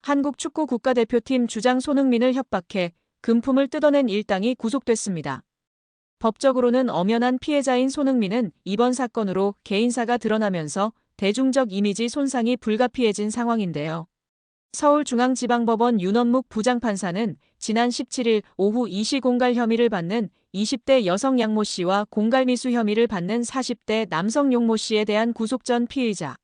한국 축구 국가대표팀 주장 손흥민을 협박해 금품을 뜯어낸 일당이 구속됐습니다. 법적으로는 엄연한 피해자인 손흥민은 이번 사건으로 개인사가 드러나면서 대중적 이미지 손상이 불가피해진 상황인데요. 서울중앙지방법원 윤원묵 부장판사는 지난 17일 오후 이시 공갈 혐의를 받는 20대 여성 양모 씨와 공갈미수 혐의를 받는 40대 남성 용모 씨에 대한 구속 전 피의자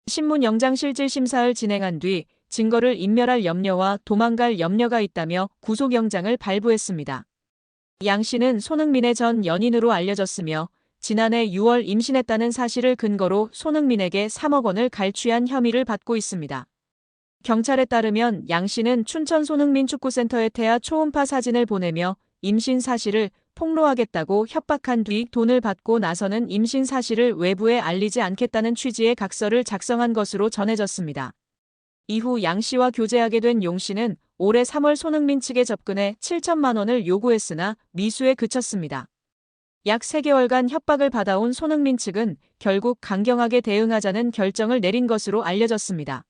신문 영장실질심사를 진행한 뒤 증거를 인멸할 염려와 도망갈 염려가 있다며 구속영장을 발부했습니다. 양 씨는 손흥민의 전 연인으로 알려졌으며 지난해 6월 임신했다는 사실을 근거로 손흥민에게 3억 원을 갈취한 혐의를 받고 있습니다. 경찰에 따르면 양 씨는 춘천 손흥민 축구센터에 태아 초음파 사진을 보내며 임신 사실을 폭로하겠다고 협박한 뒤 돈을 받고 나서는 임신 사실을 외부에 알리지 않겠다는 취지의 각서를 작성한 것으로 전해졌습니다. 이후 양 씨와 교제하게 된 용 씨는 올해 3월 손흥민 측에 접근해 7천만 원을 요구했으나 미수에 그쳤습니다. 약 3개월간 협박을 받아온 손흥민 측은 결국 강경하게 대응하자는 결정을 내린 것으로 알려졌습니다.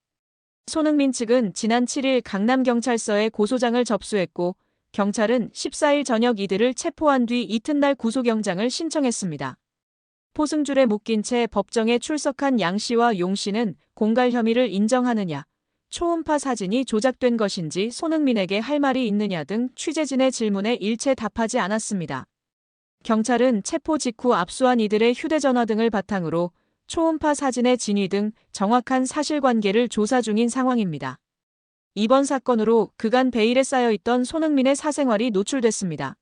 손흥민 측은 지난 7일 강남경찰서에 고소장을 접수했고 경찰은 14일 저녁 이들을 체포한 뒤 이튿날 구속영장을 신청했습니다. 포승줄에 묶인 채 법정에 출석한 양 씨와 용 씨는 공갈 혐의를 인정하느냐, 초음파 사진이 조작된 것인지 손흥민에게 할 말이 있느냐 등 취재진의 질문에 일체 답하지 않았습니다. 경찰은 체포 직후 압수한 이들의 휴대전화 등을 바탕으로 초음파 사진의 진위 등 정확한 사실관계를 조사 중인 상황입니다. 이번 사건으로 그간 베일에 쌓여있던 손흥민의 사생활이 노출됐습니다.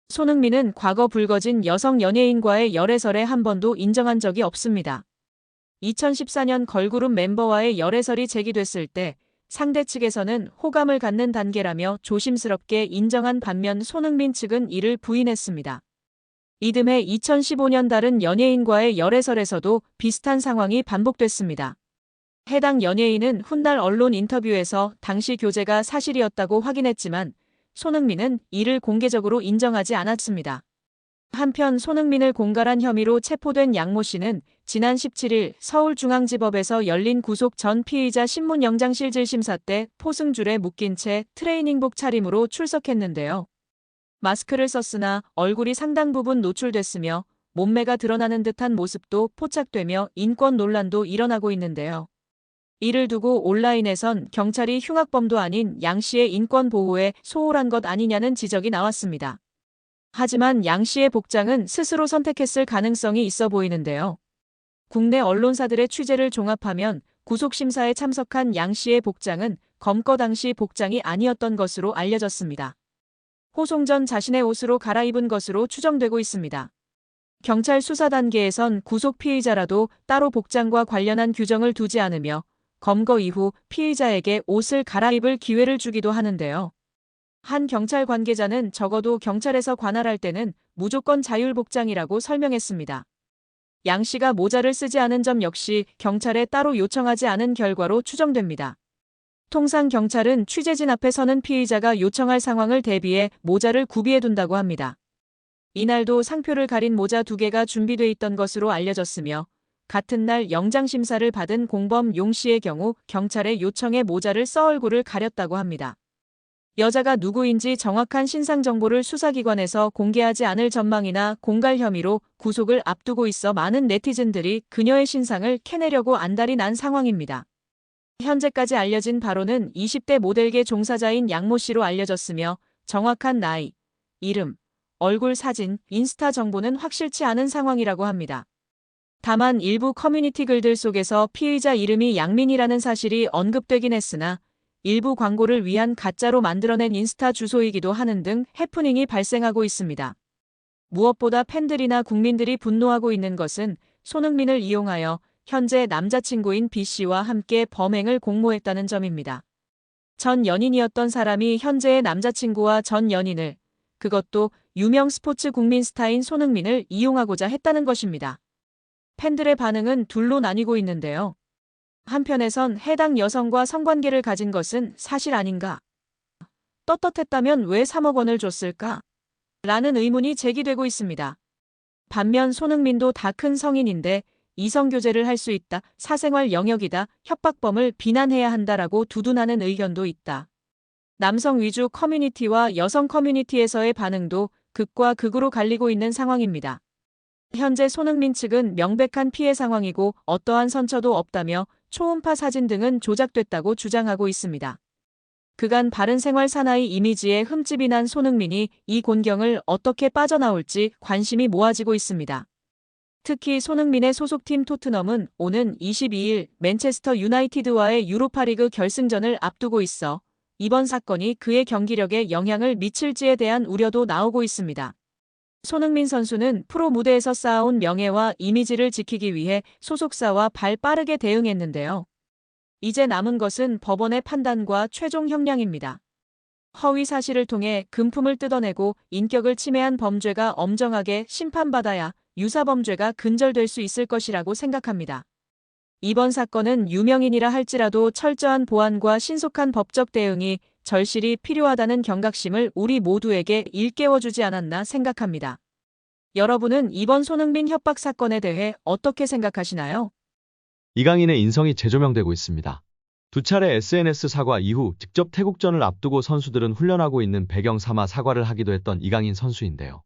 손흥민은 과거 불거진 여성 연예인과의 열애설에 한 번도 인정한 적이 없습니다. 2014년 걸그룹 멤버와의 열애설이 제기됐을 때 상대 측에서는 호감을 갖는 단계라며 조심스럽게 인정한 반면 손흥민 측은 이를 부인했습니다. 이듬해 2015년 다른 연예인과의 열애설에서도 비슷한 상황이 반복됐습니다. 해당 연예인은 훗날 언론 인터뷰에서 당시 교제가 사실이었다고 확인했지만 손흥민은 이를 공개적으로 인정하지 않았습니다. 한편 손흥민을 공갈한 혐의로 체포된 양모 씨는 지난 17일 서울중앙지법에서 열린 구속 전 피의자 신문 영장실질심사 때 포승줄에 묶인 채 트레이닝복 차림으로 출석했는데요. 마스크를 썼으나 얼굴이 상당 부분 노출됐으며 몸매가 드러나는 듯한 모습도 포착되며 인권 논란도 일어나고 있는데요. 이를 두고 온라인에선 경찰이 흉악범도 아닌 양 씨의 인권 보호에 소홀한 것 아니냐는 지적이 나왔습니다. 하지만 양 씨의 복장은 스스로 선택했을 가능성이 있어 보이는데요. 국내 언론사들의 취재를 종합하면 구속심사에 참석한 양 씨의 복장은 검거 당시 복장이 아니었던 것으로 알려졌습니다. 호송 전 자신의 옷으로 갈아입은 것으로 추정되고 있습니다. 경찰 수사 단계에선 구속 피의자라도 따로 복장과 관련한 규정을 두지 않으며 검거 이후 피의자에게 옷을 갈아입을 기회를 주기도 하는데요. 한 경찰 관계자는 적어도 경찰에서 관할할 때는 무조건 자율복장이라고 설명했습니다. 양 씨가 모자를 쓰지 않은 점 역시 경찰에 따로 요청하지 않은 결과로 추정됩니다. 통상 경찰은 취재진 앞에 서는 피의자가 요청할 상황을 대비해 모자를 구비해둔다고 합니다. 이날도 상표를 가린 모자 2개가 준비돼 있던 것으로 알려졌으며 같은 날 영장심사를 받은 공범 용 씨의 경우 경찰의 요청에 모자를 써 얼굴을 가렸다고 합니다. 여자가 누구인지 정확한 신상 정보를 수사기관에서 공개하지 않을 전망이나 공갈 혐의로 구속을 앞두고 있어 많은 네티즌들이 그녀의 신상을 캐내려고 안달이 난 상황입니다. 현재까지 알려진 바로는 20대 모델계 종사자인 양모 씨로 알려졌으며 정확한 나이, 이름, 얼굴 사진, 인스타 정보는 확실치 않은 상황이라고 합니다. 다만 일부 커뮤니티 글들 속에서 피의자 이름이 양민이라는 사실이 언급되긴 했으나 일부 광고를 위한 가짜로 만들어낸 인스타 주소이기도 하는 등 해프닝이 발생하고 있습니다. 무엇보다 팬들이나 국민들이 분노하고 있는 것은 손흥민을 이용하여 현재 남자친구인 B씨와 함께 범행을 공모했다는 점입니다. 전 연인이었던 사람이 현재의 남자친구와 전 연인을, 그것도 유명 스포츠 국민 스타인 손흥민을 이용하고자 했다는 것입니다. 팬들의 반응은 둘로 나뉘고 있는데요. 한편에선 해당 여성과 성관계를 가진 것은 사실 아닌가? 떳떳했다면 왜 3억 원을 줬을까? 라는 의문이 제기되고 있습니다. 반면 손흥민도 다 큰 성인인데 이성교제를 할 수 있다, 사생활 영역이다, 협박범을 비난해야 한다라고 두둔하는 의견도 있다. 남성 위주 커뮤니티와 여성 커뮤니티에서의 반응도 극과 극으로 갈리고 있는 상황입니다. 현재 손흥민 측은 명백한 피해 상황이고 어떠한 선처도 없다며 초음파 사진 등은 조작됐다고 주장하고 있습니다. 그간 바른 생활 사나이 이미지에 흠집이 난 손흥민이 이 곤경을 어떻게 빠져나올지 관심이 모아지고 있습니다. 특히 손흥민의 소속팀 토트넘은 오는 22일 맨체스터 유나이티드와의 유로파리그 결승전을 앞두고 있어 이번 사건이 그의 경기력에 영향을 미칠지에 대한 우려도 나오고 있습니다. 손흥민 선수는 프로 무대에서 쌓아온 명예와 이미지를 지키기 위해 소속사와 발 빠르게 대응했는데요. 이제 남은 것은 법원의 판단과 최종 형량입니다. 허위 사실을 통해 금품을 뜯어내고 인격을 침해한 범죄가 엄정하게 심판받아야 유사범죄가 근절될 수 있을 것이라고 생각합니다. 이번 사건은 유명인이라 할지라도 철저한 보안과 신속한 법적 대응이 절실히 필요하다는 경각심을 우리 모두에게 일깨워주지 않았나 생각합니다. 여러분은 이번 손흥민 협박 사건에 대해 어떻게 생각하시나요? 이강인의 인성이 재조명되고 있습니다. 두 차례 SNS 사과 이후 직접 태국전을 앞두고 선수들은 훈련하고 있는 배경 삼아 사과를 하기도 했던 이강인 선수인데요.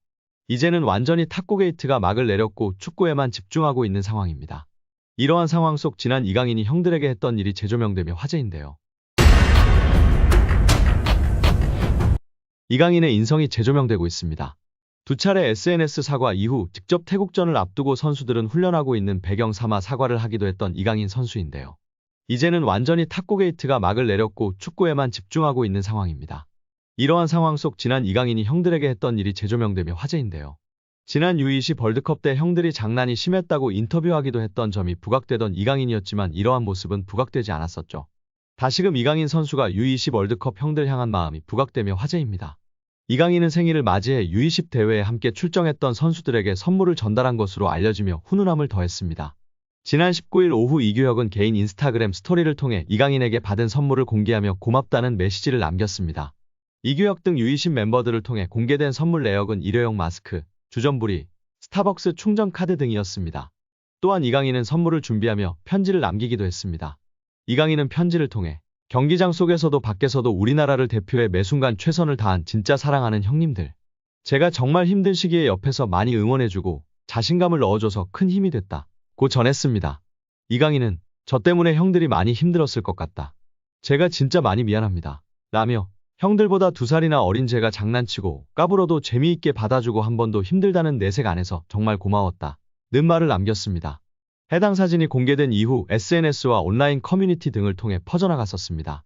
이제는 완전히 탁구 게이트가 막을 내렸고 축구에만 집중하고 있는 상황입니다. 이러한 상황 속 지난 이강인이 형들에게 했던 일이 재조명되며 화제인데요. 이강인의 인성이 재조명되고 있습니다. 두 차례 SNS 사과 이후 직접 태국전을 앞두고 선수들은 훈련하고 있는 배경 삼아 사과를 하기도 했던 이강인 선수인데요. 이제는 완전히 탁구 게이트가 막을 내렸고 축구에만 집중하고 있는 상황입니다. 이러한 상황 속 지난 이강인이 형들에게 했던 일이 재조명되며 화제인데요. 지난 U20 월드컵 때 형들이 장난이 심했다고 인터뷰하기도 했던 점이 부각되던 이강인이었지만 이러한 모습은 부각되지 않았었죠. 다시금 이강인 선수가 U20 월드컵 형들 향한 마음이 부각되며 화제입니다. 이강인은 생일을 맞이해 U20 대회에 함께 출정했던 선수들에게 선물을 전달한 것으로 알려지며 훈훈함을 더했습니다. 지난 19일 오후 이규혁은 개인 인스타그램 스토리를 통해 이강인에게 받은 선물을 공개하며 고맙다는 메시지를 남겼습니다. 이규혁 등 U20 멤버들을 통해 공개된 선물 내역은 일회용 마스크, 주전부리, 스타벅스 충전 카드 등이었습니다. 또한 이강인은 선물을 준비하며 편지를 남기기도 했습니다. 이강인은 편지를 통해 경기장 속에서도 밖에서도 우리나라를 대표해 매순간 최선을 다한 진짜 사랑하는 형님들. 제가 정말 힘든 시기에 옆에서 많이 응원해주고 자신감을 넣어줘서 큰 힘이 됐다. 고 전했습니다. 이강인은 저 때문에 형들이 많이 힘들었을 것 같다. 제가 진짜 많이 미안합니다. 라며 형들보다 2살이나 어린 제가 장난치고 까불어도 재미있게 받아주고 한 번도 힘들다는 내색 안에서 정말 고마웠다. 는 말을 남겼습니다. 해당 사진이 공개된 이후 SNS와 온라인 커뮤니티 등을 통해 퍼져나갔었습니다.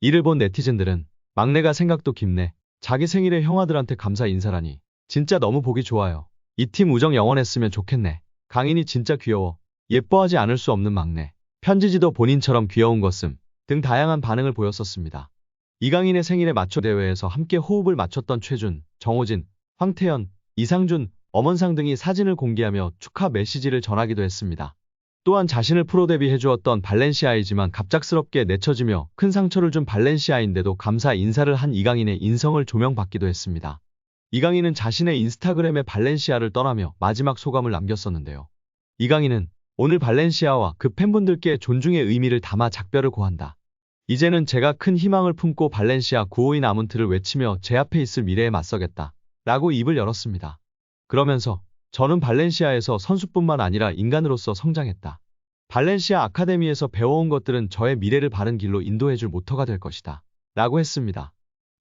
이를 본 네티즌들은 막내가 생각도 깊네. 자기 생일에 형아들한테 감사 인사라니. 진짜 너무 보기 좋아요. 이 팀 우정 영원했으면 좋겠네. 강인이 진짜 귀여워. 예뻐하지 않을 수 없는 막내. 편지지도 본인처럼 귀여운 것음. 등 다양한 반응을 보였었습니다. 이강인의 생일에 맞춰 대회에서 함께 호흡을 맞췄던 최준, 정호진, 황태현, 이상준, 엄원상 등이 사진을 공개하며 축하 메시지를 전하기도 했습니다. 또한 자신을 프로 데뷔해주었던 발렌시아이지만 갑작스럽게 내쳐지며 큰 상처를 준 발렌시아인데도 감사 인사를 한 이강인의 인성을 조명받기도 했습니다. 이강인은 자신의 인스타그램에 발렌시아를 떠나며 마지막 소감을 남겼었는데요. 이강인은 오늘 발렌시아와 그 팬분들께 존중의 의미를 담아 작별을 고한다. 이제는 제가 큰 희망을 품고 발렌시아 952 나문트를 외치며 제 앞에 있을 미래에 맞서겠다. 라고 입을 열었습니다. 그러면서 저는 발렌시아에서 선수뿐만 아니라 인간으로서 성장했다. 발렌시아 아카데미에서 배워온 것들은 저의 미래를 바른 길로 인도해줄 모터가 될 것이다. 라고 했습니다.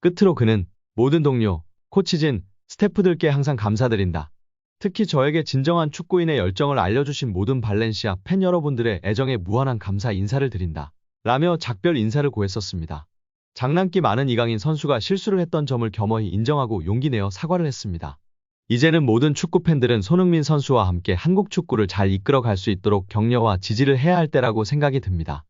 끝으로 그는 모든 동료, 코치진, 스태프들께 항상 감사드린다. 특히 저에게 진정한 축구인의 열정을 알려주신 모든 발렌시아 팬 여러분들의 애정에 무한한 감사 인사를 드린다. 라며 작별 인사를 고했었습니다. 장난기 많은 이강인 선수가 실수를 했던 점을 겸허히 인정하고 용기 내어 사과를 했습니다. 이제는 모든 축구팬들은 손흥민 선수와 함께 한국 축구를 잘 이끌어갈 수 있도록 격려와 지지를 해야 할 때라고 생각이 듭니다.